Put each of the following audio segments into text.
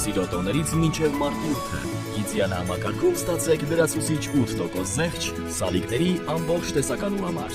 Սիրոտոներից մինչև մարտիրութը։ Գիծյանը համակարգում ստացեք լրացուցիչ 8% զեղչ սալիկների ամբողջ տեսականու համար։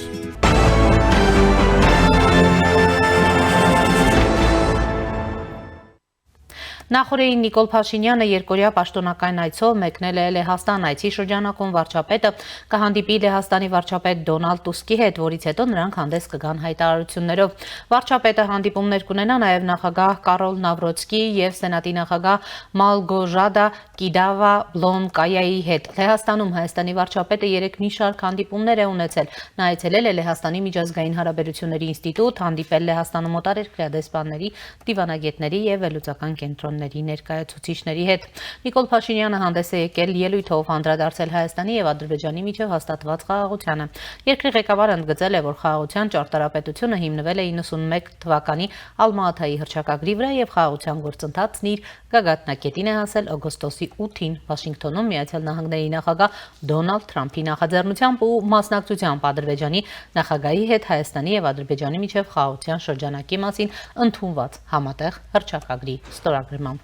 Նախորդին Նիկոլ Փաշինյանը երկօրյա պաշտոնական այցով մեկնել է Լեհաստան, այցի շրջանակում վարչապետը կհանդիպի Լեհաստանի վարչապետ Դոնալդ Տուսկի հետ, որից հետո նրանք հանդես կգան հայտարարություններով։ Վարչապետը հանդիպումներ կունենա նաև նախագահ Կարոլ Նավրոցկի եւ Սենատի նախագահ Մալգոժադա Կիդավա-Բլոնկայայի հետ։ Լեհաստանում Հայաստանի վարչապետը երեք մի շարք հանդիպումներ է ունեցել։ Նա այցելել է Լեհաստանի միջազգային հարաբերությունների ինստիտուտ, հանդիպել Լեհաստանում օտարերկրյա դեսպանների, դիվանագետների եւ վերլուծական կենտրոնների ներկայացուցիչների հետ։ Նիկոլ Փաշինյանը հանդես է եկել ելույթով անդրադարձել Հայաստանի եւ Ադրբեջանի միջև հաստատված խաղաղությանը։ Երկրի ղեկավարը ընդգծել է, որ խաղաղության ճարտարապետությունը հիմնվել է 91 թվականի Ալմա-Աթայի հռչակագրի վրա եւ խաղաղության գործընթացն իր գագաթնակետին է հասել օգոստոսի 8-ին Վաշինգտոնում Միացյալ Նահանգների նախագահ Դոնալդ Թրամփի նախաձեռնությամբ ու մասնակցությամբ Ադրբեջանի նախագահի հետ Հայաստանի եւ Ադրբեջանի միջև խաղաղության շրջանակի մասին ընդունված համատեղ հռչակագրի ստորագրմամբ։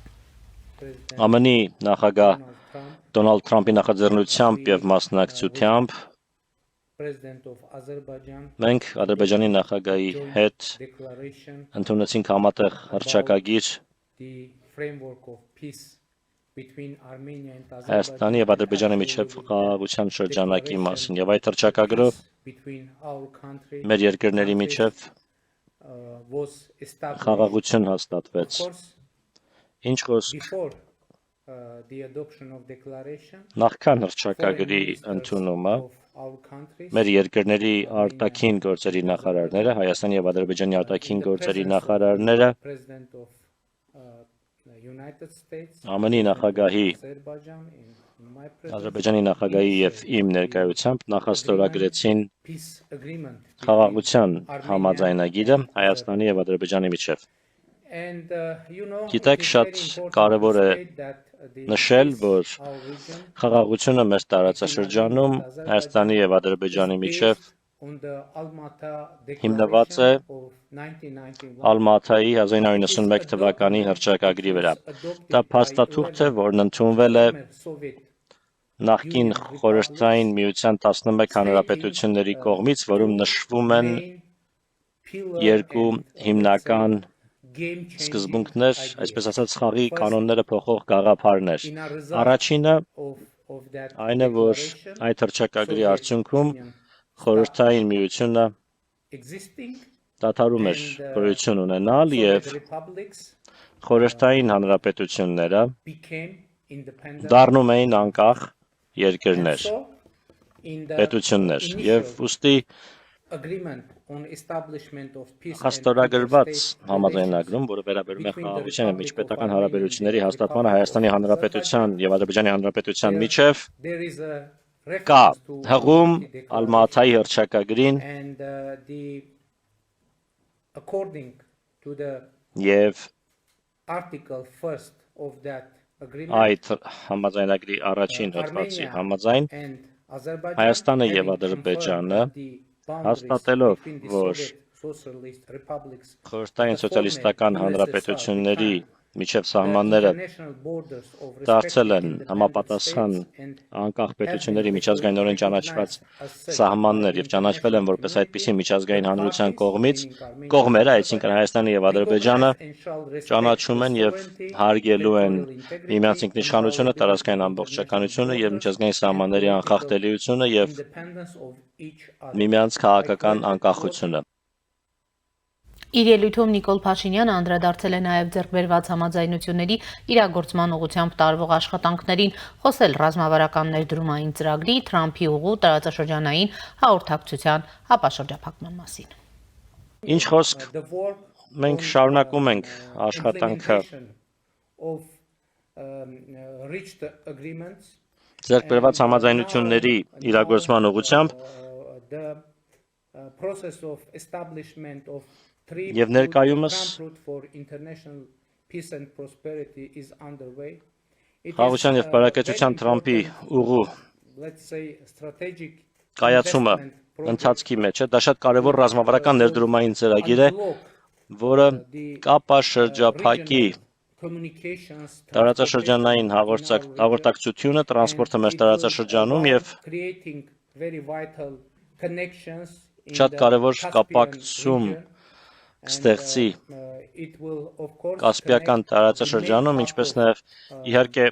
ԱՄՆ-ի նախագահ Դոնալդ Թրամփի նախաձեռնությամբ եւ մասնակցությամբ մենք Ադրբեջանի նախագահի հետ ընդունեցինք համատեղ հռչակագիր Հայաստանի եւ Ադրբեջանի միջև խաղաղության շրջանակի մասին եւ այդ հռչակագրով մեր երկրների միջև խաղաղություն հաստատվեց։ Ինչ խոսք նախքան հռչակագրի ընդունումը մեր երկրների արտաքին գործերի նախարարները, Հայաստանի եւ Ադրբեջանի արտաքին գործերի նախարարները ԱՄՆ-ի նախագահի, Ադրբեջանի նախագահի եւ իմ ներկայությամբ նախաստորագրեցին խաղաղության համաձայնագիրը Հայաստանի եւ Ադրբեջանի միջև։ Գիտեք, շատ կարևոր է նշել, որ խաղաղությունը մեր տարածաշրջանում Հայաստանի եւ Ադրբեջանի միջև հիմնված է Ալմա-Աթայի 1991 թվականի հռչակագրի վրա։ Դա փաստաթուղթ է, որն ընդունվել է նախկին խորհրդային միության 11 հանրապետությունների կողմից, որում նշվում են երկու հիմնական սկզբունքներ, այսպես ասած, խաղի կանոնները փոխող գաղափարներ։ Առաջինը այն է, որ այդ հռչակագրի արդյունքում խորհրդային միությունը դադարում էր գոյություն ունենալ եւ խորհրդային հանրապետությունները դառնում էին անկախ երկրներ, պետություններ եւ ուստի հաստորագրված համաձայնագրում, որը վերաբերում է խաղաղության եւ միջպետական հարաբերությունների հաստատմանը Հայաստանի Հանրապետության եւ Ադրբեջանի Հանրապետության միջև կա հղում Ալմա-Աթայի հռչակագրին եւ այդ համաձայնագրի առաջին հոդվածի համաձայն Հայաստանը եւ Ադրբեջանը հաստատելով, որ խորհրդային սոցիալիստական հանրապետությունների միջև սահմանները դարձել են համապատասխան անկախ պետությունների միջազգայինորեն ճանաչված սահմաններ եւ ճանաչվել են որպես այդպիսի միջազգային հանրության կողմից, կողմերը, այսինքն Հայաստանը եւ Ադրբեջանը ճանաչում են եւ հարգելու են միմյանց ինքնիշխանությունը, տարածքային ամբողջականությունը եւ միջազգային սահմանների անխախտելիությունը եւ միմյանց քաղաքական անկախությունը։ Իր ելույթում Նիկոլ Փաշինյանը անդրադարձել է նաև ձեռքբերված համաձայնությունների իրագործման ուղղությամբ տարվող աշխատանքներին, խոսել ռազմավարական ներդրումային ծրագրի, Թրամփի ուղու տարածաշրջանային հաղորդակցության հապաշրջափակման մասին։ Ինչ խոսք, մենք շարունակում ենք աշխատանքը ձեռքբերված համաձայնությունների իրագործման ուղղությամբ եւ ներկայումս խաղաղության եւ բարեկեցության Թրամփի ուղու կայացումը ընթացքի մեջ է, դա շատ կարևոր ռազմավարական ներդրումային ծրագիր է, որը կապաշրջափակի տարածաշրջանային հաղորդակցությունը, տրանսպորտը մեր տարածաշրջանում եւ շատ կարևոր կապակցում կստեղծի Կասպիական տարածաշրջանում, ինչպես նաև իհարկե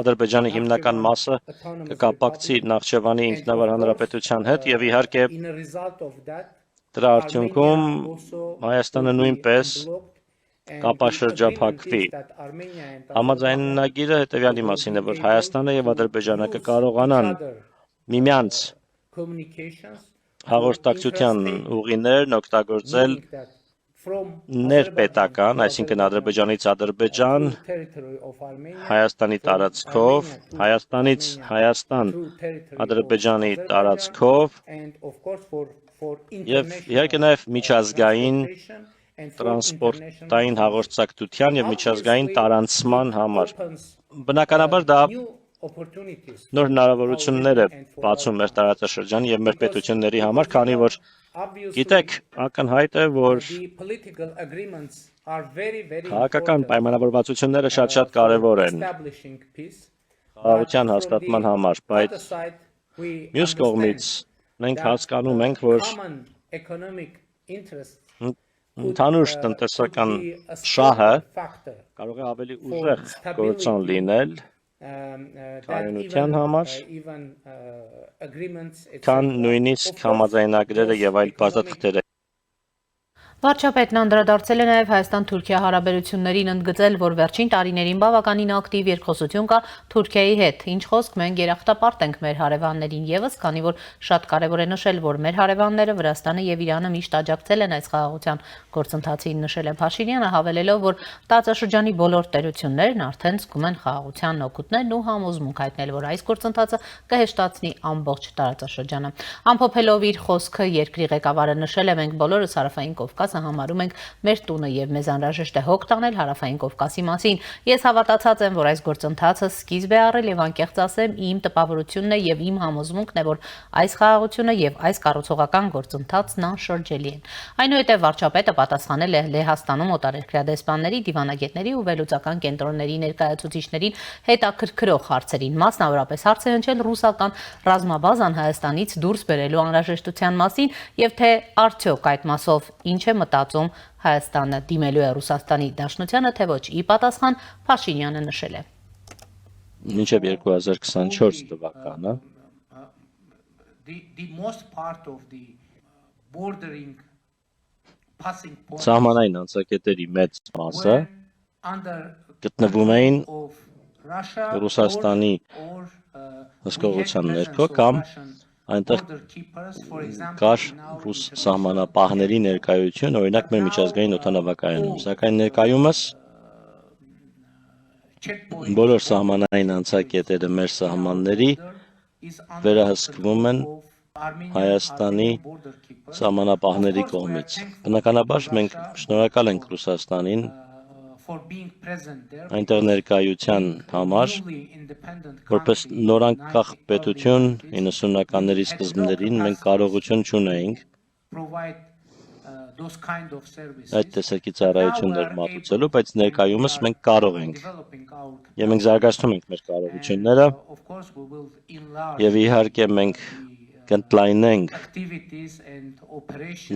Ադրբեջանի հիմնական մասը կկապակցի Նախճեվանի ինքնավար հանրապետության հետ եւ իհարկե դրա արդյունքում Հայաստանը նույնպես կապաշրջափակվի։ Համաձայնագիրը հետևյալի մասին է, որ Հայաստանը եւ Ադրբեջանը կկարողանան միմյանց հաղորդակցության ուղիներն օգտագործել ներպետական, այսինքն Ադրբեջանից Ադրբեջան, Հայաստանի տարածքով, Հայաստանից Հայաստան, Ադրբեջանի տարածքով եւ իհարկե նաեւ միջազգային տրանսպորտային հաղորդակցության եւ միջազգային տարանցման համար։ Բնականաբար դա նոր հնարավորություններ է բացում մեր տարածաշրջանի եւ մեր պետությունների համար, քանի որ գիտեք, ակնհայտ է, որ քաղաքական պայմանավորվածությունները շատ կարևոր են խաղաղության հաստատման համար, բայց մյուս կողմից մենք հասկանում ենք, որ ընդհանուր տնտեսական շահը կարող է ավելի ուժեղ գործոն լինել կայունության համար, քան նույնիսկ համաձայնագրերը եւ այլ բազատ Վարչապետն անդրադարձել է նաև Հայաստան-Թուրքիա հարաբերություններին, ընդգծել, որ վերջին տարիներին բավականին ակտիվ երկխոսություն կա Թուրքիայի հետ, ինչ խոսք մենք երախտապարտ ենք մեր հարևաններին ևս, քանի որ շատ կարևոր է նշել, որ մեր հարևանները Վրաստանը եւ Իրանը միշտ աջակցել են այս խաղաղության գործընթացին, նշել է Փաշինյանը, հավելելով, որ տարածաշրջանի բոլոր տերություններն արդեն զգում են խաղաղության օգուտներն ու համոզմունք հայտնել, որ այս գործընթացը կհեշտացնի ամբողջ տարածաշրջանը։ Ամփոփելով իր խոսքը երկրի ղեկավարը նշել է, մենք բոլորս Հարավային Կովկասը համարում ենք մեր տունը եւ մեզ անհրաժեշտ է հոգ տանել Հարավային Կովկասի մասին։ Ես հավատացած եմ, որ այս գործընթացը սկիզբ է առել եւ անկեղծ ասեմ, իմ տպավորությունն է եւ իմ համոզմունքն է, որ այս խաղաղությունը եւ այս կառուցողական գործընթացն անշրջելի են։ Այնուհետև վարչապետը պատասխանել է Լեհաստանում օտարերկրյա դեսպանների, դիվանագետների ու վերլուծական կենտրոնների ներկայացուցիչներին հետաքրքրող հարցերին, մասնավորապես հարց է հնչել ռուսական ռազմաբազան Հայաստանից դուրս բերելու անհրաժեշտության մասին եւ թե արդյոք այդ մասով ինչ է մտածում Հայաստանը, դիմելու է Ռուսաստանի Դաշնությանը, թե ոչ։ Ի պատասխան Փաշինյանը նշել է. Մինչև 2024 թվականը սահմանային անցակետերի մեծ մասը գտնվում էին Ռուսաստանի հսկողության ներքո կամ այնտեղ կար ռուս սահմանապահների ներկայություն, օրինակ մեր միջազգային օդանավակայանում, սակայն ներկայումս բոլոր սահմանային անցակետերը մեր սահմանների վերահսկվում են Հայաստանի սահմանապահների կողմից։ Բնականաբար մենք շնորհակալ ենք Ռուսաստանին այնտեղ ներկայության համար, որպես նորանկախ պետություն 90-ականների սկզբներին մենք կարողություն չունեինք այդ տեսակի ծառայություններ մատուցելու, բայց ներկայումս մենք կարող ենք եւ մենք զարգացնում ենք մեր կարողությունները եւ իհարկե մենք կընդլայնենք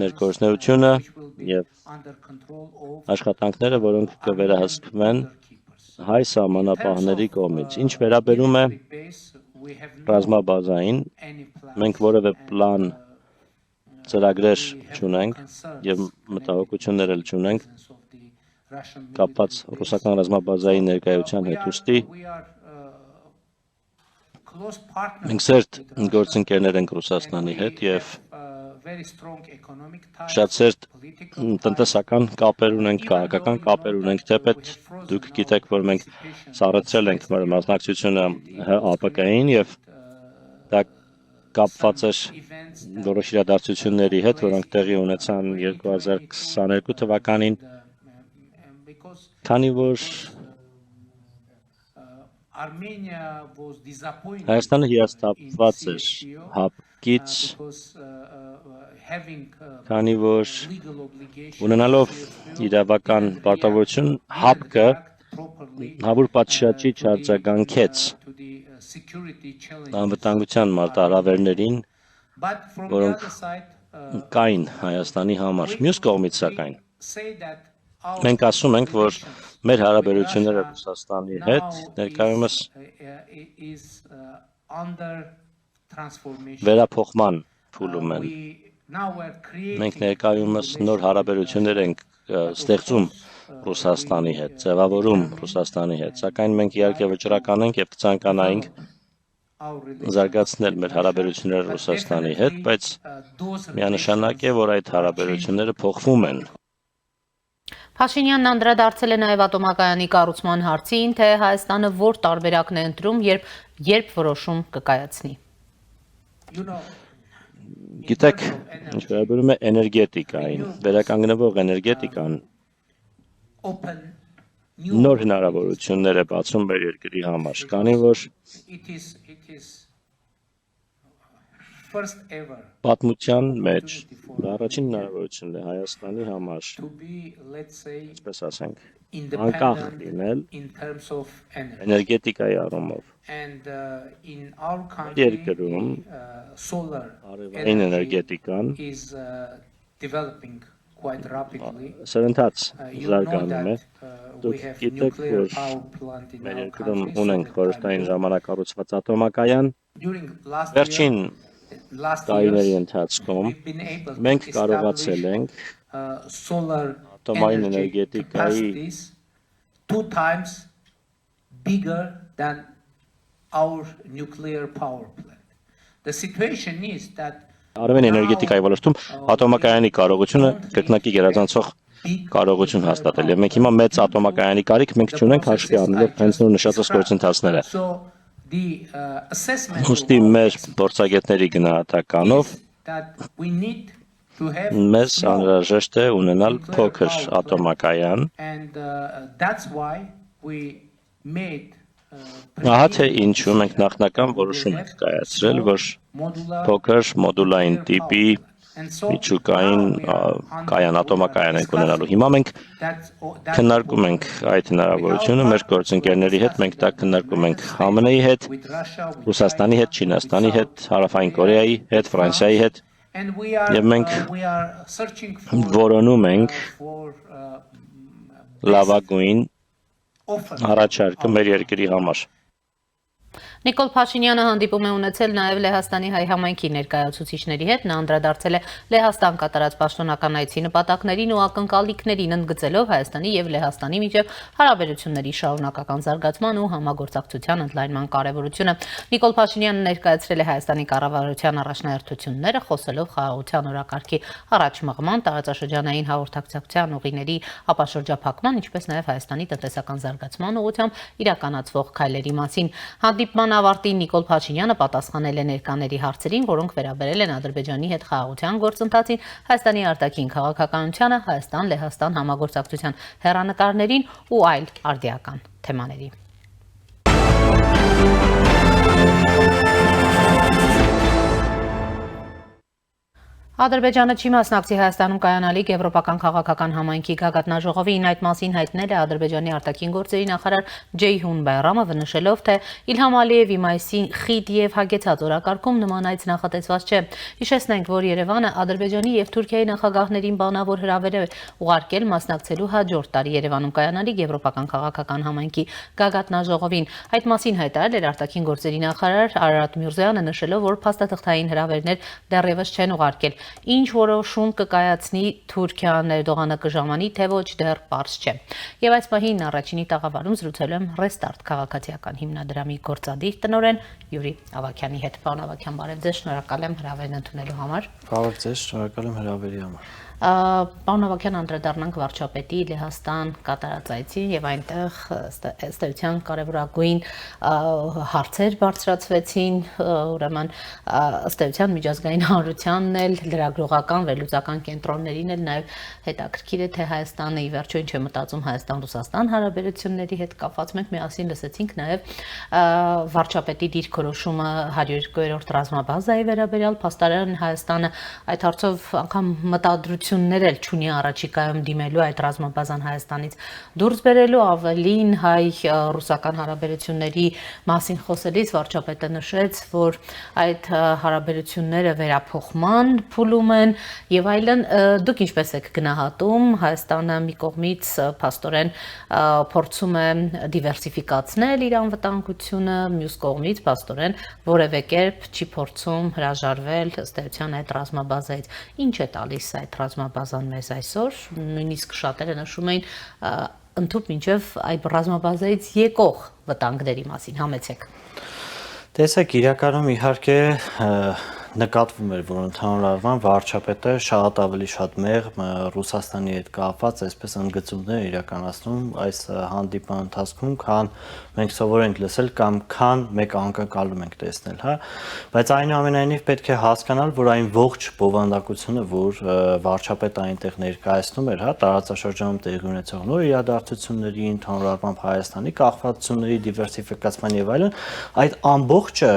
մեր գործունեությունը եւ աշխատանքները, որոնք կվերահսկվեն հայ սահմանապահների կողմից։ Ինչ վերաբերում է ռազմաբազային, մենք որևէ պլան ծրագրեր չունենք եւ մտահոգություններ էլ չունենք կապված ռուսական ռազմաբազայի ներկայության հետ, ուստի մենք սերտ գործընկերներ ենք Ռուսաստանի հետ եւ շատ սերտ տնտեսական կապեր ունենք, քաղաքական կապեր ունենք, թեպետ դուք գիտեք, որ մենք սառեցրել ենք մեր մասնակցությունը ՀԱՊԿ-ին եւ դա կապված էր որոշ իրադարձությունների հետ, որոնք տեղի ունեցան 2022 թվականին, քանի որ Հայաստանը հիասթափված էր ՀԱՊԿ-ից, քանի որ ունենալով իրավական պարտավորություն ՀԱՊԿ-ը հավուր պատշաճի չարձագանքեց անվտանգության մարտահրավերներին, որոնք կային Հայաստանի համար։ Մյուս կողմից սակայն մենք ասում ենք, որ մեր հարաբերությունները Ռուսաստանի հետ ներկայումս վերափոխման փուլում են։ Մենք ներկայումս նոր հարաբերություններ ենք ստեղծում Ռուսաստանի հետ, ձևավորում Ռուսաստանի հետ, սակայն մենք իհարկե վճռական ենք եւ կցանկանայինք զարգացնել մեր հարաբերությունները Ռուսաստանի հետ, բայց միանշանակ է, որ այդ հարաբերությունները փոխվում են։ Փաշինյանն անդրադարձել է նաև ատոմակայանի կառուցման հարցին, թե Հայաստանը որ տարբերակն է ընտրում, երբ որոշում կկայացնի։ Գիտեք, ինչ վերաբերում է էներգետիկային, վերականգնվող էներգետիկան նոր հնարավորություններ է բացում մեր երկրի համար, քանի որ պատմության մեջ առաջին հնարավորությունն է Հայաստանի համար, այսպես ասենք, անկախ լինել էներգետիկայի առումով։ Երկրում արևային էներգետիկան սրընթաց զարգանում է։ Դուք գիտեք, որ մեր երկրում ունենք խորհրդային ժամանակ կառուցված ատոմակայան։ Վերջին տարիների ընթացքում մենք կարողացել ենք ատոմային էներգետիկայի արևային էներգետիկայի ոլորտում ատոմակայանի կարողությունը կրկնակի գերազանցող կարողություն հաստատել եւ մենք հիմա մեծ ատոմակայանի կարիք մենք չունենք հաշվի առնելով հենց նոր նշածած գործընթացները։ Ուստի մեր փորձագետների գնահատականով մեզ անհրաժեշտ է ունենալ փոքր ատոմակայան։ Ահա թե ինչու մենք նախնական որոշում ենք կայացրել, որ փոքր մոդուլային տիպի միջուկային կայան, ատոմակայան ենք ունենալու։ Հիմա մենք քննարկում ենք այդ հնարավորությունը մեր գործընկերների հետ, մենք դա քննարկում ենք ԱՄՆ-ի հետ, Ռուսաստանի հետ, Չինաստանի հետ, Հարավային Կորեայի հետ, Ֆրանսիայի հետ, եւ մենք որոնում ենք լավագույն առաջարկը մեր երկրի համար։ Նիկոլ Փաշինյանը հանդիպում է ունեցել նաև Լեհաստանի հայ համայնքի ներկայացուցիչների հետ, նա անդրադարձել է Լեհաստան կատարած պաշտոնական այցի նպատակներին ու ակնկալիքներին, ընդգծելով Հայաստանի եւ Լեհաստանի միջև հարաբերությունների շարունակական զարգացման ու համագործակցության ընդլայնման կարևորությունը։ Նիկոլ Փաշինյանը ներկայացրել է Հայաստանի կառավարության առաջնահերթությունները, խոսելով խաղաղության օրակարգի առաջ մղման, տարածաշրջանային հաղորդակցության ուղիների ապաշրջափակման, ինչպես նաև Հայաստանի տնտեսական զարգացման ուղղությամբ իրականացվող քայլերի մասին։ Հանդիպման ավարտին Նիկոլ Փաշինյանը պատասխանել է ներկաների հարցերին, որոնք վերաբերել են Ադրբեջանի հետ խաղաղության գործընթացին, Հայաստանի արտաքին քաղաքականությանը, Հայաստան-Լեհաստան համագործակցության հեռանկարներին ու այլ արդիական թեմաների։ Ադրբեջանը չի մասնակցի Հայաստանում կայանալիք Եվրոպական քաղաքական համայնքի գագաթնաժողովին, այդ մասին հայտնել է Ադրբեջանի արտաքին գործերի նախարար Ջեյհուն Բայրամովը, նշելով, թե Իլհամ Ալիևի մայիսի խիտ եւ հագեցած օրակարգում նման այց նախատեսված չէ։ Հիշեցնենք, որ Երևանը Ադրբեջանի եւ Թուրքիայի նախագահներին բանավոր հրավեր է ուղարկել մասնակցելու հաջորդ տարի Երևանում կայանալիք Եվրոպական քաղաքական համայնքի գագաթնաժողովին։ Այդ մասին հայտարարել էր արտաքին գործերի նախարար Արարատ Միրզոյանը, նշելով, որ փաստաթղթային հրավերներ դեռևս չեն ուղարկել։ Ինչ որոշում կկայացնի Թուրքիան Էրդողանը կժամանի, թե ոչ դեռ պարզ չէ։ Եվ այս պահին առաջինի տաղավարում զրուցել եմ Ռեստարտ քաղաքացիական հիմնադրամի գործադիր տնօրեն Յուրի Ավագյանի հետ։ Պարոն Ավագյան, բարև ձեզ, շնորհակալ եմ հրավերն ընդունելու համար։ Բարև ձեզ, շնորհակալ եմ հրավերի համար։ Պարոն Ավագյան, անդրադառնանք վարչապետի Լեհաստան կատարած այցին եւ այնտեղ ըստ էության կարևորագույն հարցեր բարձրացվեցին, ուրեմն ըստ էության միջազգային հանրությանն էլ լրագրողական վերլուծական կենտրոններին էլ նաեւ հետաքրքիր է, թե Հայաստանը ի վերջո ինչ է մտածում Հայաստան-Ռուսաստան հարաբերությունների հետ կապված։ Մենք միասին լսեցինք նաեւ վարչապետի դիրքորոշումը 102-րդ ռազմաբազայի վերաբերյալ, փաստորեն Հայաստանը այդ հարցով անգամ մտադրություն հնարավորություններ էլ չունի առաջիկայում դիմելու այդ ռազմաբազան Հայաստանից դուրս բերելու ավելին հայ-ռուսական հարաբերությունների մասին խոսելիս վարչապետը նշեց, որ այդ հարաբերությունները վերափոխման փուլում են եւ այլն դուք ինչպես եք գնահատում Հայաստանը մի կողմից փաստորեն փորձում է դիվերսիֆիկացնել իր անվտանգությունը, մյուս կողմից փաստորեն որևէ կերպ չի փորձում հրաժարվել ըստ էության այդ ռազմաբազայից։ Ինչ է տալիս այդ ռազմաբազան մեզ այսօր, նույնիսկ շատերը նշում էին ընդհանուր մինչև այդ ռազմաբազայից եկող վտանգների մասին, համեցեք։ Տեսեք, իրականում իհարկե նկատվում էր, որ ընդհանուր առմամբ վարչապետը շատ ավելի շատ մեղմ Ռուսաստանի հետ կապված այսպես ընդգծումներ իրականացնում այս հանդիպման ընթացքում, քան մենք սովոր ենք լսել կամ քան մեկ անկակալում ենք տեսնել, հա, բայց այնուամենայնիվ պետք է հասկանալ, որ այն ողջ բովանդակությունը, որ վարչապետը այնտեղ ներկայացնում էր, հա, տարածաշրջանում տեղի ունեցող նոր իրադարձությունների, ընդհանուր առմամբ Հայաստանի կախվածությունների դիվերսիֆիկացման եւ այլն, այդ ամբողջը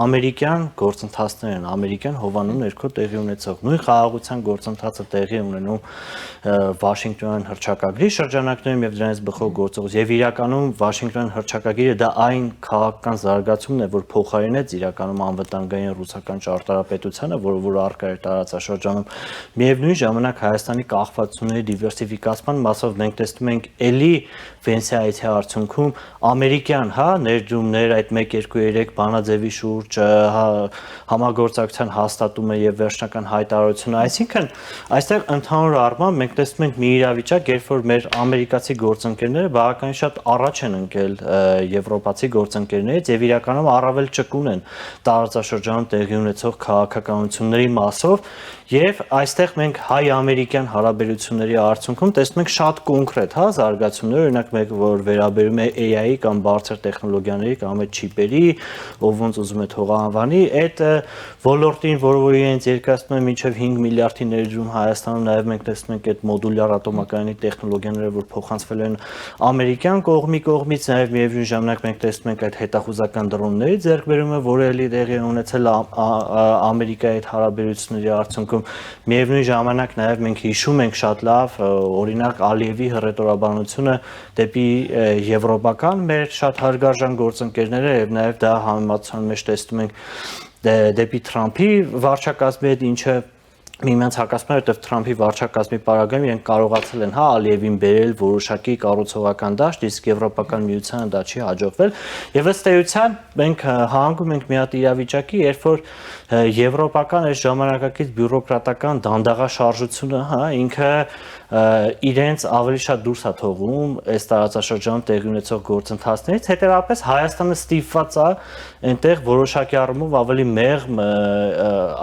ամերիկյան գործընթացներն, ամերիկյան հովանու ներքո տեղի ունեցող նույն խաղաղության գործընթացը տեղի ունենում Վաշինգտոնյան հռչակագրի շրջանակներում եւ դրանից բխող գործողություն եւ իրականում Վաշինգտոնյան հռչակագիրը դա այն քաղաքական զարգացումն է, որ փոխարինեց իրականում անվտանգային ռուսական ճարտարապետությանը, որ առկա էր տարածաշրջանում։ Միևնույն ժամանակ Հայաստանի կախվածությունների դիվերսիֆիկացման մասով մենք տեսնում ենք էլի Վենցիայիցի արդյունքում ամերիկյան, հա, ներդրումներ այդ 1-2-3 բանաձևի շուրջ համագործակցության հաստատումը եւ վերջնական հայտարարությունը, այսինքն այստեղ ընդհանուր առմամբ մենք տեսնում ենք մի իրավիճակ, երբ որ մեր ամերիկացի գործընկերները բավականին շատ առաջ են ընկել եվրոպացի գործընկերներից եւ իրականում առավել ճկուն են տարածաշրջանում տեղի ունեցող քաղաքականությունների մասով եւ այստեղ մենք հայ-ամերիկյան հարաբերությունների արդյունքում տեսնում ենք շատ կոնկրետ, հա, զարգացումներ, օրինակ մեկ որ վերաբերում է AI-ի կամ բարձր տեխնոլոգիաների կամ այդ չիպերի, ով ոնց ուզում է թող անվանի, այդ ոլորտին, որը իրենց երկրացնում է մինչև 5 միլիարդի ներդրում Հայաստանում, նաեւ մենք տեսնում ենք այդ մոդուլյար ատոմակայանի տեխնոլոգիաները, որ փոխանցվել են ամերիկյան կողմից, նաեւ միևնույն ժամանակ մենք տեսնում ենք այդ հետախուզական դրոնների ձեռքբերումը, որը էլի տեղի ունեցել Ամերիկայի հետ հարաբերությունների արդյունքում, միևնույն ժամանակ նաեւ մենք հիշում ենք շատ լավ, օրինակ Ալիևի հռետորաբանությունը դեպի եվրոպական մեր շատ հարգարժան գործընկերները եւ նաեւ դա համեմատության մեջ տեսնում ենք դեպի Թրամփի վարչակազմի հետ, ինչը միմյանց հակասում է, որտեղ Թրամփի վարչակազմի պարագայում իրենք կարողացել են, հա, Ալիևին բերել որոշակի կառուցողական դաշտ, իսկ Եվրոպական միությանը դա չի հաջողվել եւ ըստ էության մենք հանգում ենք մի հատ իրավիճակի, երբ որ եվրոպական այս ժամանակակից բյուրոկրատական դանդաղաշարժությունը, հա, ինքը իրենց ավելի շատ դուրս է թողում այս տարածաշրջանում տեղի ունեցող գործընթացներից, հետեւաբար Հայաստանը ստիպված է այնտեղ որոշակի առումով ավելի մեղմ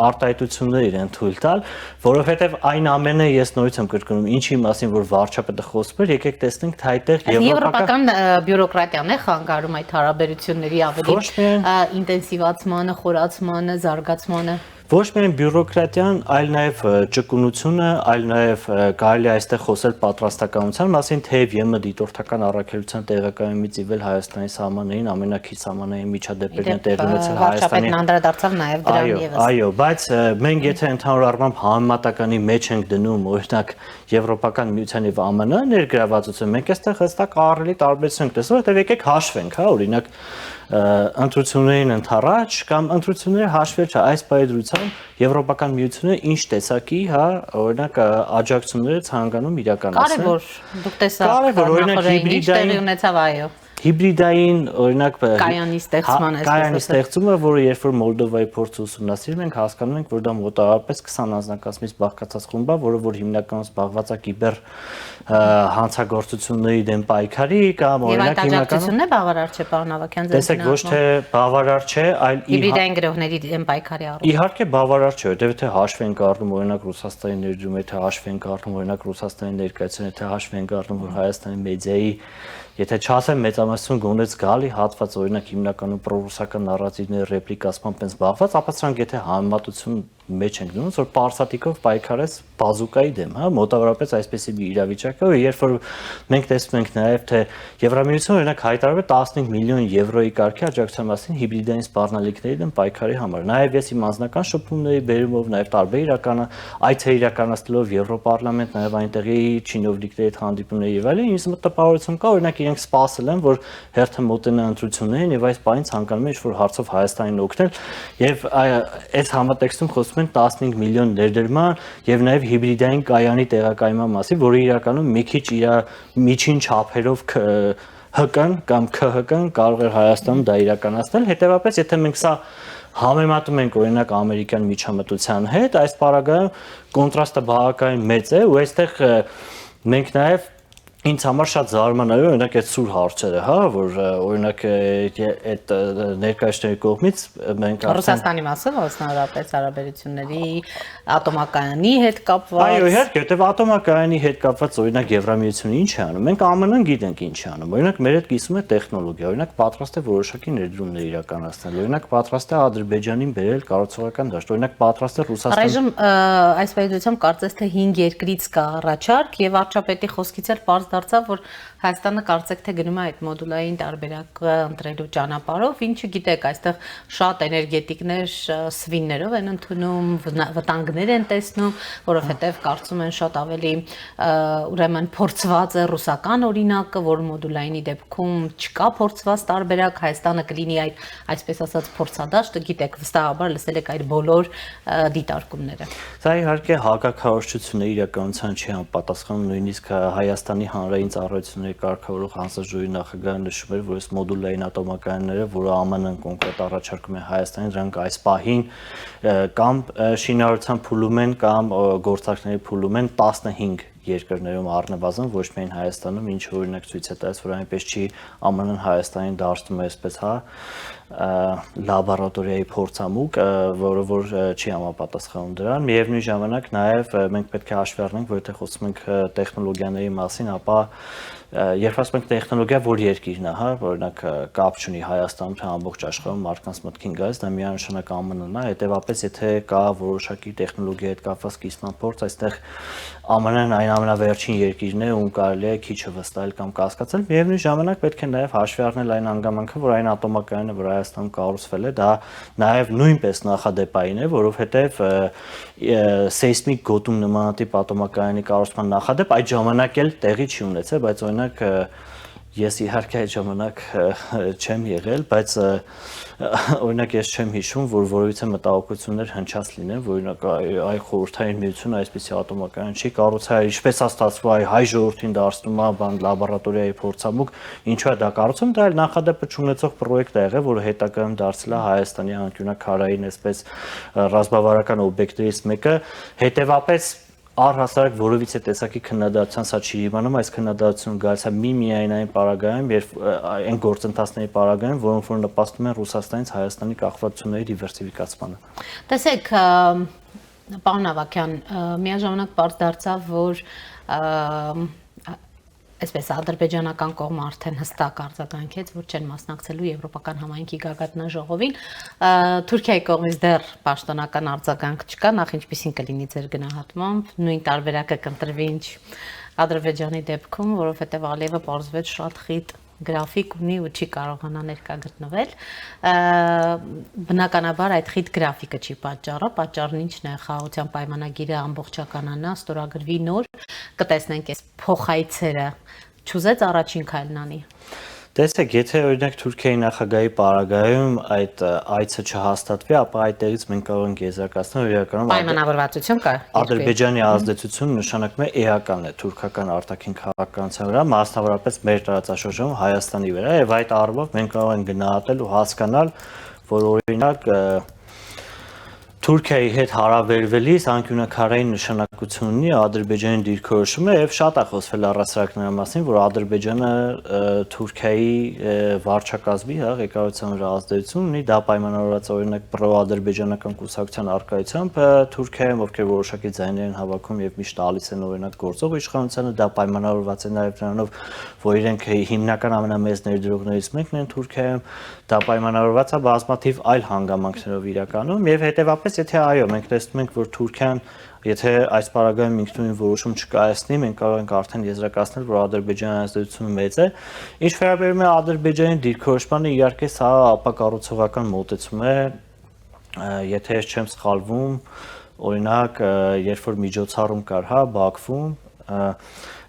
արտահայտություններ իրեն թույլ տալ, որովհետեւ այն ամենը ես նորից եմ կրկնում, ինչի մասին որ վարչապետը խոսում էր, եկեք տեսնենք թե այդտեղ եվրոպական բյուրոկրատիան է խանգարում այդ հարաբերությունների ավելի ինտենսիվացմանը, խորացմանը, զարգացմանը։ Ոչ միայն բյուրոկրատիան, այլ նաև ճկունությունը, այլ նաև կարելի է այստեղ խոսել պատրաստականության մասին, թեև ԵՄ դիտորդական առաքելության տեղակայումից ի վեր Հայաստանի սահմաններին ամենակից սահմանային միջադեպերն տեղի ունեցել Հայաստանի։ Վարչապետն անդրադարձավ նաև դրան եւս։ Այո, բայց մենք եթե ընդհանուր առմամբ համեմատականի մեջ ենք դնում, օրինակ Եվրոպական միության եւ ԱՄՆ ներգրավվածությունը, մենք այստեղ հստակ ահռելի տարբերություն ենք տեսնում, որտեղ եկեք հաշվենք, հա, օրինակ ընտրություններին ընդառաջ կամ ընտրությունները հաշվել չէ, այս պայծրությամբ Եվրոպական միությունը ինչ տեսակի, հա, օրինակ աջակցություններ ցանկանում իրականացնել։ Կարևոր, դուք տեսաք, օրինակ հիբրիդային ունեցավ, այո։ Հիբրիդային, օրինակ կայանի ստեղծումը, որը երբ որ Մոլդովայի փորձը ուսումնասիրում ենք, հասկանում ենք, որ դա մոտավորապես 20 անձնակազմից բաղկացած խումբ է, որը որ հիմնականում զբաղված է կիբեր հանցագործությունների դեմ պայքարի կամ օրինակ հիմնականում է բավարար չէ, պարոն Ավագյան, ձեր տեսեք, ոչ թե բավարար չէ, այլ հիբրիդային գրողների դեմ պայքարի առումով։ Իհարկե բավարար չէ, որտեղ եթե հաշվի ենք առնում օրինակ Ռուսաստանի ներդրումը, եթե հաշվի ենք առնում օրինակ Ռուսաստանի ներկայությունը, եթե հաշվի ենք առնում որ Հայաստանի մեդիայի եթե չասեմ մեծամասնություն գոնեց գալի հատված օրինակ հիմնականում պրոռուսական նարատիվների ռեպլիկացմամբ են զբաղված, ապա սրանք եթե համեմատություն մեջ ենք դնում, որ պարսատիկով պայքարես բազուկայի դեմ, հա, մոտավորապես այսպեսի մի իրավիճակ է, երբ որ մենք տեսնում ենք նաև թե Եվրամիությունը օրինակ հայտարարել է 15 միլիոն եվրոյի կարգի աջակցության մասին հիբրիդային սպառնալիքների դեմ պայքարի համար։ Նաև ես իմ անձնական շփումների բերումով, նաև տարբեր այցեր իրականացնելով Եվրոպարլամենտ, նաև այնտեղի չինովնիկների հետ հանդիպումներ եւ այլն, ինձ մոտ տպավորություն կա, օրինակ իրենք սպասել են, որ հերթը մոտենա ընտրություններին եւ այս բանից ցանկանում են ինչ-որ հարցով Հայաստանին օգնել եւ այս համատեքստում խոսում են 15 միլիոն ներդրման եւ նաեւ հիբրիդային կայանի տեղակայման մասին, որը իրականում մի քիչ իր միջին չափերով ՀԿ-ն կամ ՔՀԿ-ն կարող է Հայաստանում դա իրականացնել, հետեւաբար եթե մենք սա համեմատում ենք օրինակ ամերիկյան միջամտության հետ, այս պարագայում կոնտրաստը բավականին մեծ է ու այստեղ մենք նաև ինձ համար շատ զարմանալի է օրինակ այդ սուր հարցերը, հա, որ օրինակ այդ ներկայացների կողմից մենք Ռուսաստանի մասը մասնավորապես հարաբերությունների ատոմակայանի հետ կապված։ Այո, իհարկե, որտեվ ատոմակայանի հետ կապված օրինակ Եվրամիությունը ինչ է անում։ Մենք ԱՄՆ-ն գիտենք ինչ է անում։ Օրինակ մեր հետ կիսում է տեխնոլոգիա, օրինակ պատրաստ է որոշակի ներդրումներ իրականացնել, օրինակ պատրաստ է Ադրբեջանին բերել կառուցողական դաշտ, օրինակ պատրաստ է Ռուսաստան։ Առայժմ այս վերաբերությամբ կարծես թե 5 երկրից կա առաջարկ եւ վարչապետի խոսքից էլ պարզ դարձավ, որ Հայաստանը կարծեք թե գնում է այդ մոդուլային տարբերակը ընտրելու ճանապարհով, ինչը գիտեք, այստեղ շատ էներգետիկներ սվիններով են ընդունում, վտանգներ են տեսնում, որովհետեւ կարծում են շատ ավելի ուրեմն փորձված է ռուսական օրինակը, որ մոդուլայինի դեպքում չկա փորձված տարբերակ, Հայաստանը կլինի այդ այսպես ասած փորձադաշտը, գիտեք, վստահաբար լսել եք այդ բոլոր դիտարկումները։ Սա իհարկե հակակարողությունների իրականության չի համապատասխանում, նույնիսկ Հայաստանի հանրային ծառայությունների կարգավորող հանձնաժողովի նախագահը նշում էր, որ այս մոդուլային ատոմակայանները, որը ԱՄՆ-ն կոնկրետ առաջարկում է Հայաստանին, դրանք այս պահին կամ շինարարության փուլում են կամ գործարքների փուլում են 15 երկրներում առնվազն, ոչ միայն Հայաստանում, ինչը օրինակ ցույց է տալիս, որ այնպես չի ԱՄՆ-ն Հայաստանին դարձնում է այսպես, հա, լաբորատորիայի փորձամուկ, որը որ չի համապատասխանում դրան։ Միևնույն ժամանակ նաև մենք պետք է հաշվի առնենք, որ եթե խոսում ենք տեխնոլոգիաների մասին, ապա երբ ասում ենք տեխնոլոգիա, որ երկիրն է, հա, օրինակ կապ չունի Հայաստանում, թե ամբողջ աշխարհում մարդկանց մտքին գալիս, դա միանշանակ ԱՄՆ-ն է, հետեւաբար եթե կա որոշակի տեխնոլոգիայի հետ կապված կիսման փորձ, այստեղ ԱՄՆ-ն այն ամենավերջին երկիրն է, ում կարելի է քիչը վստահել կամ կասկածել։ Միևնույն ժամանակ պետք է նաև հաշվի առնել այն հանգամանքը, որ այն ատոմակայանը, որ Հայաստանում կառուցվել է, դա նաև նույնպես նախադեպային է, որովհետև սեյսմիկ գոտում նմանատիպ ատոմակայանի կառուցման նախադեպ այդ ժամանակ էլ տեղի չի ունեցել, բայց օրինակ ես իհարկե այդ ժամանակ չեմ եղել, բայց օրինակ ես չեմ հիշում, որ որևիցե մտահոգություններ հնչած լինեն, որ օրինակ այ խորհրդային միությունը այսպիսի ատոմակայան չի կառուցել, ինչպես է ստացվում, այ հայ ժողովրդին դարձնում է բան լաբորատորիայի փորձամուկ, ինչու է դա կառուցում, դա էլ նախադեպը չունեցող պրոյեկտ է եղել, որը հետագայում դարձել է Հայաստանի անկյունակարային այսպես ռազմավարական օբյեկտներից մեկը, հետևապես առհասարակ որևիցե տեսակի քննադատության սա չի իմանում, այս քննադատությունը գալիս է միայն այն պարագայում, երբ այն գործընթացների պարագայում, որոնք որ նպաստում են Ռուսաստանից Հայաստանի կախվածությունների դիվերսիֆիկացմանը։ Տեսեք, պարոն Ավագյան, միաժամանակ պարզ դարձավ, որ այսպես ադրբեջանական կողմը արդեն հստակ արձագանքեց, որ չեն մասնակցելու Եվրոպական համայնքի գագաթնաժողովին։ Թուրքիայի կողմից դեռ պաշտոնական արձագանք չկա, նախ ինչպիսին կլինի ձեր գնահատմամբ, նույն տարբերակը կընտրվի ինչ Ադրբեջանի դեպքում, որովհետև Ալիևը պարզվեց շատ խիտ գրաֆիկ ունի ու չի կարողանա ներկա գտնվել։ Բնականաբար այդ խիտ գրաֆիկը չի պատճառը, պատճառն ինչն է, խաղաղության պայմանագիրը ամբողջականանա, ստորագրվի նոր, կտեսնենք այս փոխայցերը, չուզեց առաջին քայլն անի։ Տեսեք, եթե օրինակ Թուրքիայի նախագահի պարագայում այդ այցը չհաստատվի, ապա այդտեղից մենք կարող ենք եզրակացնել իրականում պայմանավորվածություն կա։ Ադրբեջանի ազդեցությունը նշանակում է էական է թուրքական արտաքին քաղաքականության վրա, մասնավորապես մեր տարածաշրջանում Հայաստանի վրա, եւ այդ առումով մենք կարող ենք գնահատել ու հասկանալ, որ օրինակ Թուրքիայի հետ հարաբերվելիս անկյունակարային նշանակում նշանակություն ունի Ադրբեջանի դիրքորոշումը եւ շատ է խոսվել առասարակ նրա մասին, որ Ադրբեջանը Թուրքիայի վարչակազմի ղեկավարության վրա ազդեցություն ունի, դա պայմանավորված օրինակ պրո-ադրբեջանական կուսակցության առկայությամբ Թուրքիայում, ովքեր որոշակի ձայներ են հավաքում եւ միշտ տալիս են օրինակ գործող իշխանությանը, դա պայմանավորված է նաեւ նրանով, որ իրենք հիմնական ամենամեծ ներդրողներից մեկն են Թուրքիայում, դա պայմանավորված է բազմաթիվ այլ հանգամանքներով իրականում եւ հետեւաբար եթե այո մենք տեսնում ենք որ Թուրքիան եթե այս պարագայում ինքնուրույն որոշում չկայացնի, մենք կարող ենք արդեն եզրակացնել, որ Ադրբեջանի ազդեցությունը մեծ է։ Ինչ վերաբերում է Ադրբեջանի դիրքորոշմանը, իհարկե սա ապակառուցողական մոտեցում է, եթե ես չեմ սխալվում, օրինակ, երբ որ միջոցառում կար, Բաքվում,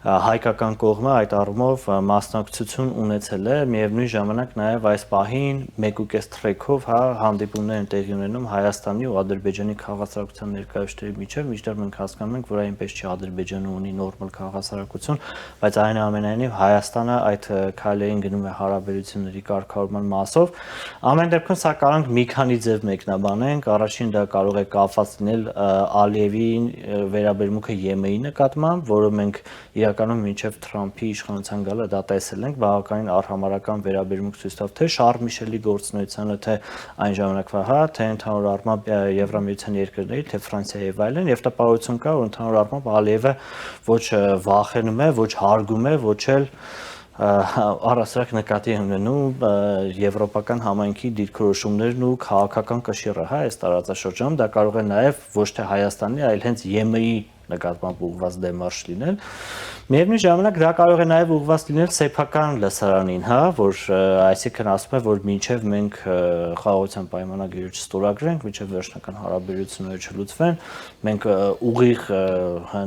հայկական կողմը այդ առումով մասնակցություն ունեցել է, միևնույն ժամանակ նաև այս պահին 1.5 թրեքով հանդիպումներ են տեղի ունենում Հայաստանի ու Ադրբեջանի քաղաքացիական ներկայացուցիչների միջև, մինչդեռ մենք հասկանում ենք, որ այնպես չի Ադրբեջանը ունի նորմալ քաղաքացիություն, բայց այնուամենայնիվ Հայաստանը այդ քայլերին գնում է հարաբերությունների կարգավորման մասով։ Ամեն դեպքում սա կարող ենք մի քանի ձև մեկնաբանենք, առաջին դա կարող է կապված լինել Ալիևի վերաբերմունքը ԵՄ-ի նկատմամբ, որը մենք իրականում մինչև Թրամփի իշխանության գալը դա տեսել ենք, բավականին արհամարհական վերաբերմունք ցույց տав թե Շարլ Միշելի գործունեությանը, թե այն ժամանակվա, թե ընդհանուր առմամբ Եվրամիության երկրների, թե Ֆրանսիայի եւ այլն, եւ տպավորություն կա, որ ընդհանուր առմամբ Ալիևը ոչ վախենում է, ոչ հարգում է, ոչ էլ առասարակ նկատի ունենում եվրոպական համայնքի դիրքորոշումներն ու քաղաքական կշիռը, այս տարածաշրջանում դա կարող է նաև ոչ թե Հայաստանի, այլ հենց ԵՄ-ի նկատմամբ ուղղված դեմարշ լինել։ Միևնույն ժամանակ դա կարող է նաև ուղղված լինել սեփական լսարանին, որ այսինքն ասում է, որ մինչև մենք խաղաղության պայմանագիրը չստորագրենք, մինչև վերջնական հարաբերությունները չլուծվեն, մենք ուղիղ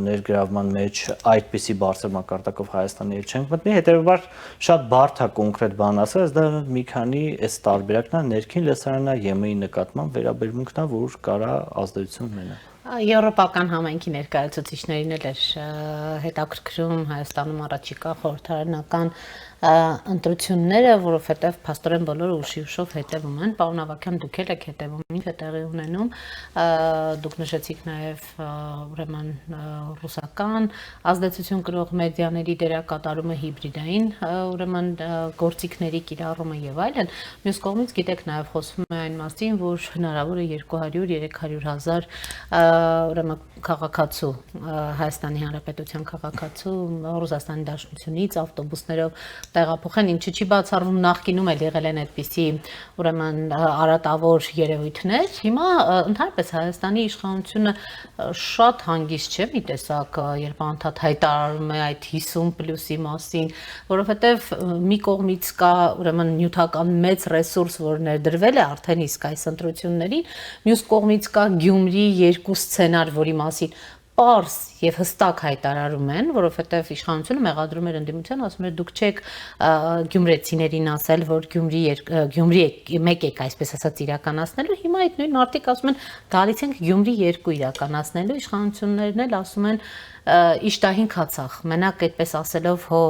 ներգրավման մեջ այդպիսի բարձր մակարդակով Հայաստանի հետ չենք մտնի, հետեւաբար շատ բարդ է կոնկրետ բան ասել, դա մի քանի այս տարբերակն է, ներքին լսարանն է, ԵՄ-ի նկատմամբ վերաբերմունքն է, որ կարա ազդեցություն ունենա։ Եվրոպական համայնքի ներկայացուցիչներին էլ էր հետաքրքրում Հայաստանում առաջիկա խորհրդարանական ընտրությունները, որովհետև փաստորեն բոլորը ուշի-ուշով հետևում են։ Պարոն Ավագյան, դուք եք հետևում, ինչ է տեղի ունենում։ Դուք նշեցիք նաև ուրեմն ռուսական ազդեցություն կրող մեդիաների դերակատարումը հիբրիդային, ուրեմն գործիքների կիրառումը եւ այլն։ Մյուս կողմից գիտեք նաև խոսվում է այն մասին, որ հնարավոր է 200-300 հազար ուրեմն քաղաքացու Հայաստանի Հանրապետության քաղաքացու Ռուսաստանի Դաշնությունից ավտոբուսներով տեղափոխեն, ինչը չի բացառվում նախկինում էլ եղել են այդպիսի ուրեմն արատավոր երևույթներ։ Հիմա ընդհանրապես Հայաստանի իշխանությունը շատ հանգիստ չէ մի տեսակ, երբ անդադ հայտարարում է այդ 50+-ի մասին, որովհետև մի կողմից կա ուրեմն նյութական մեծ ռեսուրս, որ ներդրվել է արդեն իսկ այս ընտրություններին, մյուս կողմից կա Գյումրի երկու սցենար, որի մասին պարզ եւ հստակ հայտարարում են, որովհետեւ իշխանությունը մեղադրում էր ընդդիմության, ասում էր դուք չեք գյումրեցիներին ասել, որ Գյումրի 1 եք այսպես ասած իրականացնելու, հիմա այդ նույն մարդիկ ասում են գալիս ենք Գյումրի 2 իրականացնելու, իշխանություններն էլ ասում են իշտահին քացախ, մենակ այդպես ասելով հո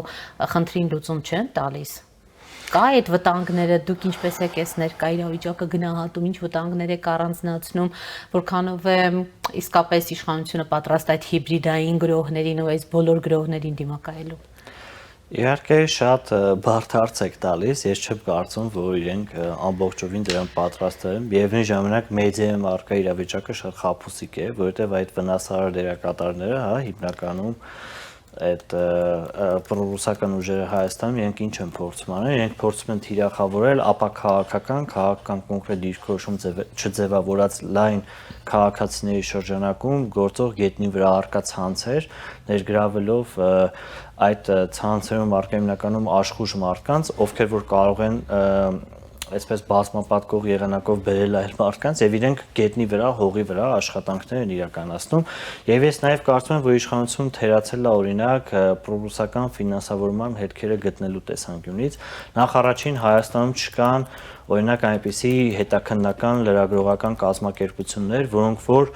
խնդրին լուծում չեն տալիս։ Կա այդ վտանգները, դուք ինչպես եք այս ներկա իրավիճակը գնահատում, ինչ վտանգներ եք առանձնացնում, որքանով է իսկապես իշխանությունը պատրաստ այդ հիբրիդային գրողներին ու այս բոլոր գրողներին դիմակայելու։ Իհարկե շատ բարդ հարց եք տալիս, ես չեմ կարծում, որ իրենք ամբողջովին դրան պատրաստ են, միևնույն ժամանակ մեդիայում առկա իրավիճակը շատ խաբուսիկ է, որովհետև այդ վնասարար դերակատարները, հիմնականում այդ պրոռուսական ուժերը Հայաստանում իրենք ինչ են փորձում անել, իրենք փորձում են թիրախավորել ապաքաղաքական կոնկրետ դիրքորոշում չձևավորած լայն քաղաքացիների շրջանակում գործող գետնի վրա առկա ցանցեր, ներգրավելով այդ ցանցերում առկա հիմնականում աշխուժ մարդկանց, ովքեր որ կարող են այսպես բազմապատկող եղանակով բերել այլ մարդկանց եւ իրենք գետնի վրա, հողի վրա աշխատանքներ են իրականացնում եւ ես նաեւ կարծում եմ, որ իշխանությունը թերացել է օրինակ պրոռուսական ֆինանսավորման հետքերը գտնելու տեսանկյունից, նախ առաջին Հայաստանում չկան օրինակ այնպիսի հետաքննական լրագրողական կազմակերպություններ, որոնք որ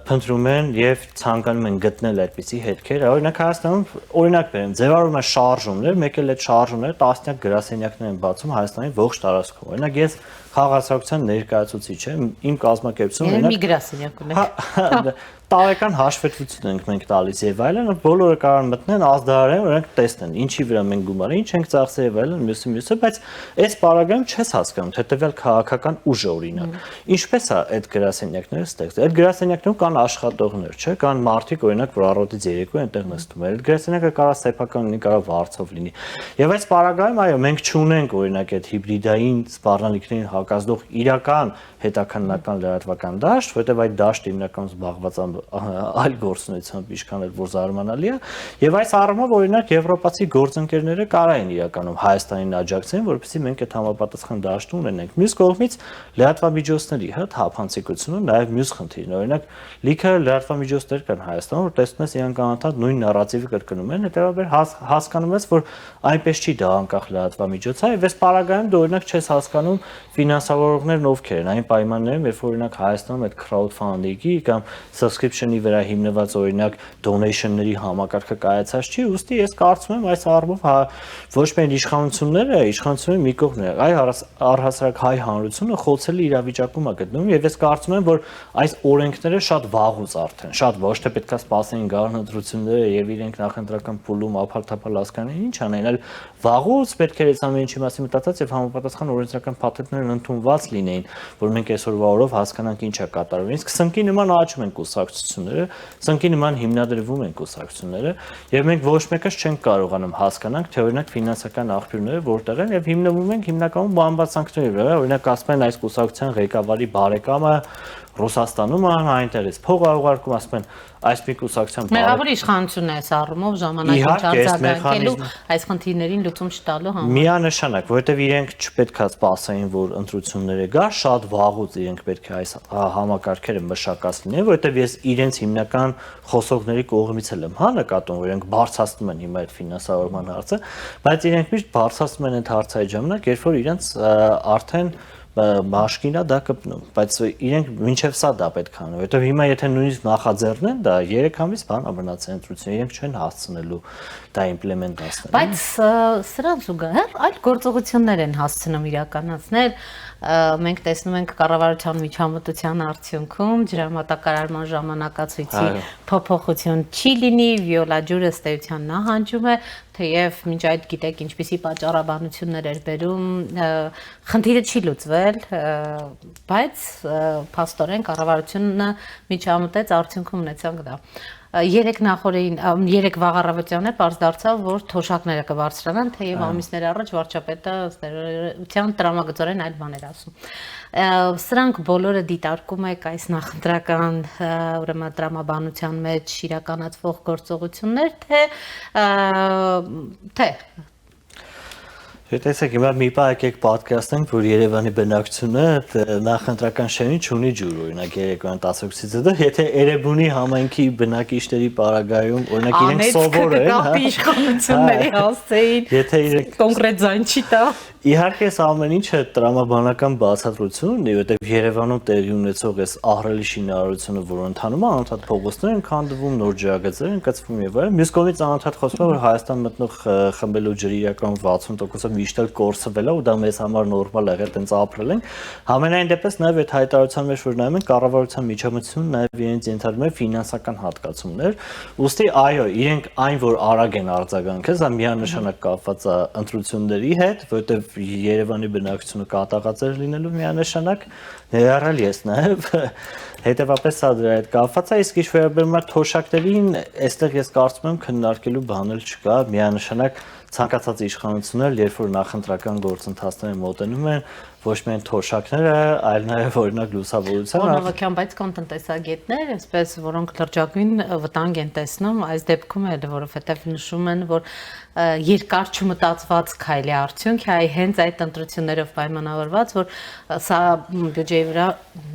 փնտրում են եւ ցանկանում են գտնել այդպիսի հետքեր, օրինակ Հայաստանում օրինակ բերեմ, ձևավորում են շարժումներ, մեկ էլ այդ շարժումները տասնյակ գրասենյակներ են բացում Հայաստանի ողջ տարածքում։ Օրինակ ես քաղաքացիական ներկայացուցիչ եմ, իմ կազմակերպությունը մի գրասենյակ ունեք։ տարեկան հաշվետվություն ենք մենք տալիս եւ այլն, բոլորը կարող են մտնեն ազդարարեն, օրինակ տեսնեն, ինչի վրա մենք գումարը, ինչ ենք ծախսել եւ այլն, մյուսը, բայց այս պարագայում չես հասկանում, թե տվյալ քաղաքական ուժը օրինակ։ Ինչպես է այդ գրասենյակները ստեղծել։ Այդ գրասենյակներում կան աշխատողներ, չէ՞, կան մարդիկ, օրինակ, որ առօրյա երեկո այնտեղ նստում են։ Այդ գրասենյակը կարող սեփական լինի, կարող վարձով լինի։ Եվ այս պարագայում, այո, մենք չունենք օրինակ այդ հիբրիդային սպառնալիքներին հակազդող իրական հետաքննական լրատվական դաշտ, որտեղ այդ դաշտը հիմնականում զբաղված այլ գործունեությամբ ինչքան էլ որ զարմանալի է, եւ այս առումով օրինակ եվրոպացի գործընկերները կարային իրականում Հայաստանին աջակցեն, որպեսզի մենք այդ համապատասխան դաշտը ունենանք։ Մյուս կողմից լրատվամիջոցների թափանցիկությունը նաեւ մյուս խնդիրն է, օրինակ լիքը լրատվամիջոցներ կան Հայաստանում, որ տեսնում ես իրանք անընդհատ նույն նարատիվը կրկնում են, հետեւաբար հասկանում ես, որ այնպես չի դա անկախ լրատվամիջոց է, եւ այս պարագայում դու օրինակ չես հասկանում ֆինանսավորողներն ովքեր են, այն պայմաններում, երբ օրինակ Հայաստանում այդ crowdfunding-ի կամ subscription-ի վրա հիմնված օրինակ donation-ների համակարգը կայացած չի, ուստի ես կարծում եմ այս առումով ոչ միայն իշխանությունների մի կողմն է, այլ առհասարակ հայ հանրությունը խոցելի իրավիճակում է գտնվում, եւ ես կարծում եմ, որ այս օրենքները շատ վաղուց արդեն, շատ ոչ թե պետքա սպասեին գարուն ընտրությունները եւ իրենք նախընտրական փուլում ափալ-թափալ հասկանային ինչ անեն, այլ վաղուց պետք է այս ամեն ինչի մասին մտածած եւ համապատասխան օրենսդրական փաթեթներն ընդունված լինեին, որ մենք այսօրվա օրով հասկանանք ինչ է կատարվում։ Իսկ սնկի նման աճում են կուսակցությունները, սնկի նման հիմնադրվում են կուսակցությունները, եւ մենք ոչ մեկս չենք կարողանում հասկանանք, թե օրինակ ֆինանսական աղբյուրները որտեղ են եւ հիմնվում ենք հիմնականում բամբասանքների վրա, օրինակ ասում են այս կուսակցության ղեկավարի բարեկամը Ռուսաստանում այնտեղից փող է ուղարկում, ասում են այս մի կուսակցության Մեղավոր իշխանությունն է այս առումով ժամանակին արձագանքելու այս խնդիրներին լուծում չտալու համար։ Միանշանակ, որովհետև իրենք չպետք է սպասեին, որ ընտրությունները գա, շատ վաղուց իրենք պետք է այս համակարգերը մշակած լինեն, որովհետև ես իրենց հիմնական խոսողների կողմից էլ եմ նկատում, որ իրենք բարձրացնում են հիմա այդ ֆինանսավորման հարցը, բայց իրենք միշտ բարձրացնում են այդ հարցը այդ ժամանակ, երբ որ իրենց արդեն մաշկինա դա կպնում, բայց իրենք մինչև սա դա պետք է անեն, որովհետև հիմա եթե նույնիսկ նախաձեռնեն դա 3 ամիս բան ամնացի ընտրություն, իրենք չեն հասցնելու դա իմպլեմենտացնել։ Բայց սրան զուգահեռ այլ գործողություններ են հասցնում իրականացնել, մենք տեսնում ենք կառավարության միջամտության արդյունքում ջրամատակարարման ժամանակացույցի փոփոխություն չի լինի, Վիոլա ջուրը ըստ էության նահանջում է, թեև մինչ այդ գիտեք ինչպիսի պատճառաբանություններ էր բերում, խնդիրը չի լուծվել, բայց փաստորեն կառավարությունը միջամտեց, արդյունքում ունեցանք դա։ 3 վաղ առավոտյան պարզ դարձավ, որ թոշակները կբարձրանան, թեև ամիսներ առաջ վարչապետը ըստ տրամագծորեն այլ բաներ ասում։ Սրանք բոլորը դիտարկում եք այս նախընտրական ուրեմն տրամաբանության մեջ իրականացվող գործողություններ, թե Տեսեք, հիմա մի բան եկեք պատկերացնենք, որ Երևանի բնակչությունը նախընտրական շենի չունի ջուր, օրինակ երեկոյան 10-ից հետո, եթե Էրեբունի համայնքի բնակիչների պարագայում, օրինակ իրենք սովոր են, իշխանությունների հասցեին, կոնկրետ ձայն չի տա։ Իհարկե այս ամեն ինչը տրամաբանական բացատրություն ունի, որտեղ Երևանում տեղի ունեցող այս ահռելի շինարարությունը, որ ընթանում է, անընդհատ փողոցներ են քանդվում, նոր ջրագծեր են կծվում եւ այլն։ Մյուս կողմից անընդհատ խոսվում է, որ Հայաստան մտնող խմբելու ջրի իրական 60%-ը միշտ էլ կորսվել է ու դա մեզ համար նորմալ է, այդտենց ապրել ենք։ Համենայն դեպս նաեւ այդ հայտարարության մեջ որ նայում ենք կառավարության միջամտությունը նաեւ իրենց ենթադրում է ֆինանսական հատկացումներ։ Ուստի այո, իրենք այն որ արագ են արձագանքել, դա միանշանակ կապված է ընտրությունների հետ, որտեղ Երևանի բնակչությունը կատաղած էր լինելու միանշանակ, ներառյալ ես նաև, հետևապես սա դրա հետ կապված է, իսկ ինչ վերաբերում է թոշակներին, այստեղ ես կարծում եմ քննարկելու բան էլ չկա, միանշանակ ցանկացած իշխանություններ, երբ որ նախընտրական գործընթացները մոտենում են, ոչ միայն թոշակները, այլ նաև օրինակ լուսավորության Օրինական, բայց կան տնտեսագետներ, այսպես որոնք լրջագույն վտանգ են տեսնում, այս դեպքում էլ, որովհետև նշում են, որ երկար չմտածված քայլի արդյունք է, հենց այդ ընտրություններով պայմանավորված, որ սա բյուջեի վրա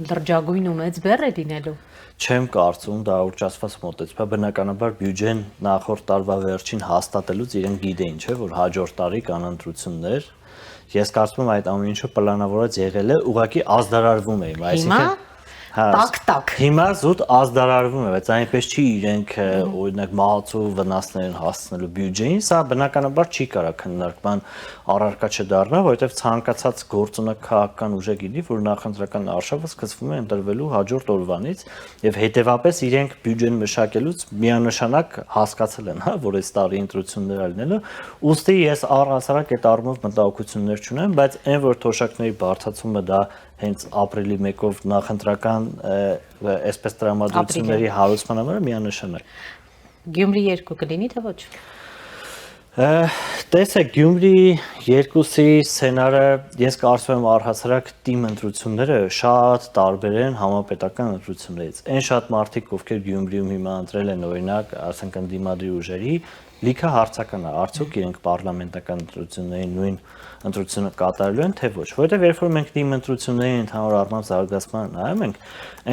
լրջագույն ու մեծ բեռ է լինելու։ Չեմ կարծում, դա ուռճացված մոտեցում է, բնականաբար բյուջեն նախորդ տարվա վերջին հաստատելուց իրենք գիտեին, չէ, որ հաջորդ տարի կան ընտրություններ։ Ես կարծում եմ այդ ամեն ինչը պլանավորած եղել է, ուղղակի ազդարարվում է, այսինքն տակ։ Հիմա զուտ ազդարարվում է, բայց այնպես չի իրենք օրինակ մահացու վնասներին հասցնելու բյուջեին, սա բնականաբար չի կարող քննարկման առարկա չդառնա, որովհետև ցանկացած գործունեական ուժը գիտի, որ նախընտրական արշավը սկսվում է ընտրվելու հաջորդ օրվանից, եւ հետեւապես իրենք բյուջեն մշակելուց միանշանակ հասկացել են, որ այս տարի ընտրություններ ալնելը, ուստի ես առհասարակ այդ առումով մտահոգություններ չունեմ, բայց այն որ թոշակների բարձրացումը դա հենց ապրիլի 1-ով նախընտրական այսպես տրամադրությունների հարուցման համար միանշանակ։ Գյումրի 2 կլինի թե ոչ։ Տեսեք, Գյումրի 2-ի սցենարը ես կարծում եմ առհասարակ թիմ ընտրությունները շատ տարբեր են համապետական ընտրություններից։ Այն շատ մարդիկ, ովքեր Գյումրիում հիմա ընտրել են օրինակ, ասենք ընդդիմադիր ուժերի, լիքը հարցական է, արդյոք իրենք պարլամենտական ընտրությունների նույն ընտրությունը կատարելու են, թե ոչ, որովհետև երբ որ մենք թիմ ընտրությունների ընդհանուր առմամբ զարգացման նայում ենք,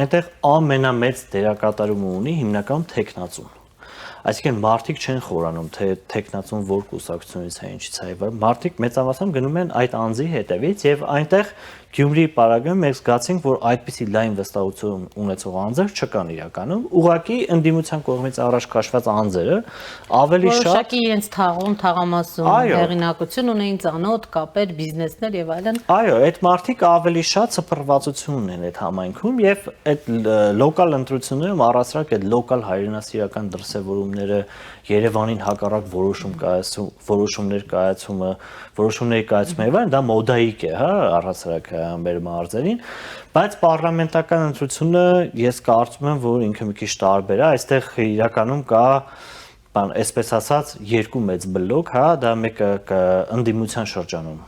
այնտեղ ամենամեծ դերակատարումը ունի հիմնականում տեխնացուն։ Այսինքն մարդիկ չեն խորանում, թե տեխնացուն որ կուսակցությունից է, ինչից է, մարդիկ մեծամասամբ գնում են այդ անձի հետևից եւ այնտեղ Գյումրիի պարագայում մենք զգացինք, որ այդպիսի լայն վստահություն ունեցող անձեր չկան իրականում, ուղղակի ընդդիմության կողմից առաջ քաշված անձերը ավելի շատ որոշակի իրենց թաղում, թաղամասում, հեղինակություն ունեին, ծանոթ, կապեր, բիզնեսներ եւ այլն։ Այո, այդ մարդիկ ավելի շատ սփռվածություն ունեն այդ համայնքում եւ այդ լոկալ ընտրություններում առասարակ այդ լոկալ հայրենասիրական դրսևորումները Երևանին հակառակ որոշումներ կայացումը եւ դա մոդայիկ է, հա, առասարակ մեր մարզերին, բայց պարլամենտական ընտրությունը ես կարծում եմ, որ ինքը մի քիչ տարբեր է, այստեղ իրականում կա այսպես ասած երկու մեծ բլոկ, հա, դա մեկը ընդդիմության շրջանում,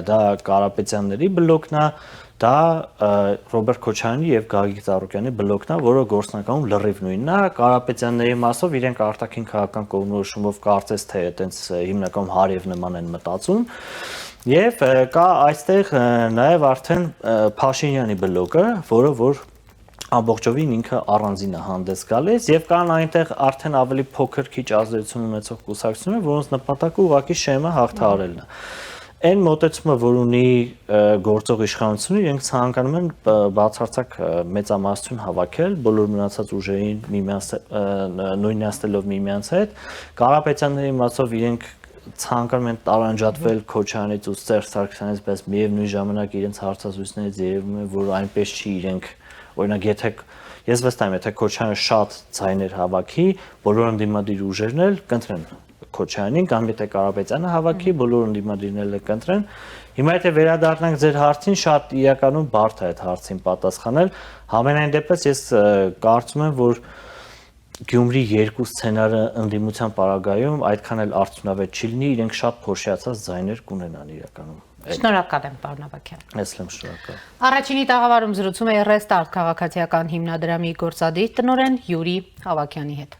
դա Կարապետյանների բլոկն է, դա Ռոբերտ Քոչարյանի եւ Գագիկ Ծառուկյանի բլոկն է, որը գործնականում լրիվ նույնն է, Կարապետյանների մասով իրենք արտաքին քաղաքական կողմնորոշումով կարծես թե այտենց հիմնականում հարև նման են մտածում, եւ կա այստեղ նաեւ արդեն Փաշինյանի բլոկը, որը որ ամբողջովին ինքը առանձին է հանդես գալիս եւ կան այնտեղ արդեն ավելի փոքր քիչ ազդեցություն ունեցող կուսակցություններ, որոնց նպատակը ուղղակի շեմը հաղթահարելն է։ Այն մոտեցումը, որ ունի գործող իշխանությունը, իրենք ցանկանում են բացարձակ մեծամասնություն հավաքել բոլոր մնացած ուժերին միմյանց նույնացնելով միմյանց հետ, Կարապետյանների մասով իրենք ցանկանում են տարանջատվել Քոչարյանից ու Սերժ Սարգսյանից, բայց միևնույն ժամանակ իրենց հարցազրույցներից երևում է, որ այնպես չի իրենք, օրինակ եթե ես վստահ եմ, եթե Քոչարյանը շատ ձայներ հավաքի, բոլոր ընդդիմադիր ուժերն էլ կընտրեն Քոչարյանին կամ եթե Կարապետյանը հավաքի, բոլոր ընդդիմադիրները կընտրեն։ Հիմա եթե վերադառնանք ձեր հարցին, շատ իրականում բարդ է այդ հարցին պատասխանել։ Համենայն դեպս ես կարծում եմ, որ Գյումրի 2 սցենարը ընդդիմության պարագայում այդքան էլ արդյունավետ չի լինի, իրենք շատ փոշիացած ձայներ կունենան իրականում։ Շնորհակալ եմ, պարոն Ավագյան։ Ես եմ շնորհակալ։ Առաջինի տաղավարում զրուցում է Ռեստարտ քաղաքացիական հիմնադրամի գործադիր տնօրեն Յուրի Ավագյանի հետ։